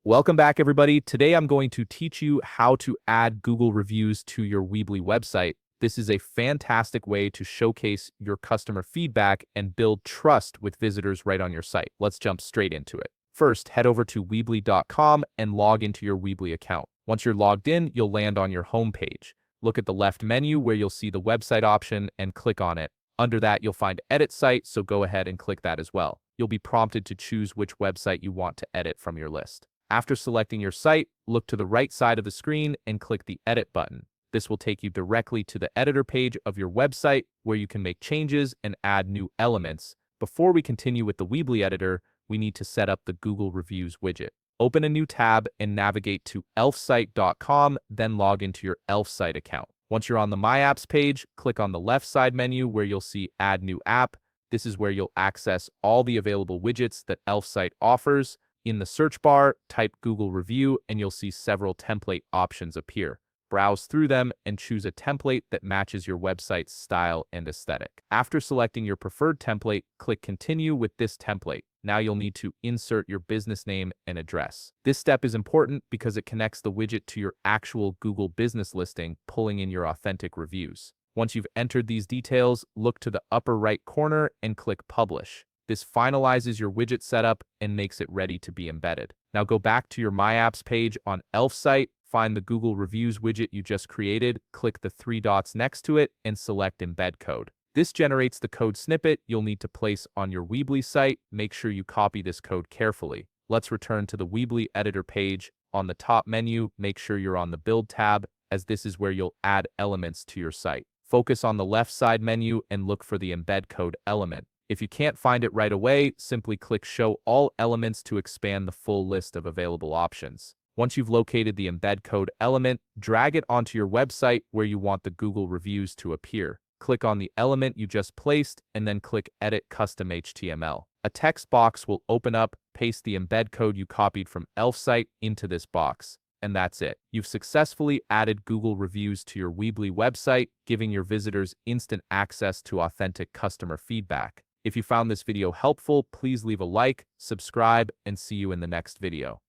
Welcome back, everybody. Today I'm going to teach you how to add Google reviews to your Weebly website. This is a fantastic way to showcase your customer feedback and build trust with visitors right on your site. Let's jump straight into it. First, head over to Weebly.com and log into your Weebly account. Once you're logged in, you'll land on your home page. Look at the left menu where you'll see the website option and click on it. Under that, you'll find Edit Site, so go ahead and click that as well. You'll be prompted to choose which website you want to edit from your list. After selecting your site, look to the right side of the screen and click the Edit button. This will take you directly to the editor page of your website where you can make changes and add new elements. Before we continue with the Weebly editor, we need to set up the Google Reviews widget. Open a new tab and navigate to elfsite.com, then log into your Elfsite account. Once you're on the My Apps page, click on the left side menu where you'll see Add New App. This is where you'll access all the available widgets that Elfsite offers. In the search bar, type Google Review and you'll see several template options appear. Browse through them and choose a template that matches your website's style and aesthetic. After selecting your preferred template, click Continue with this template. Now you'll need to insert your business name and address. This step is important because it connects the widget to your actual Google business listing, pulling in your authentic reviews. Once you've entered these details, look to the upper right corner and click Publish. This finalizes your widget setup and makes it ready to be embedded. Now go back to your My Apps page on Elfsite, find the Google Reviews widget you just created, click the three dots next to it, and select Embed Code. This generates the code snippet you'll need to place on your Weebly site. Make sure you copy this code carefully. Let's return to the Weebly editor page. On the top menu, make sure you're on the Build tab, as this is where you'll add elements to your site. Focus on the left side menu and look for the Embed Code element. If you can't find it right away, simply click Show All Elements to expand the full list of available options. Once you've located the embed code element, drag it onto your website where you want the Google reviews to appear. Click on the element you just placed and then click Edit Custom HTML. A text box will open up. Paste the embed code you copied from Elfsite into this box. And that's it. You've successfully added Google reviews to your Weebly website, giving your visitors instant access to authentic customer feedback. If you found this video helpful, please leave a like, subscribe, and see you in the next video.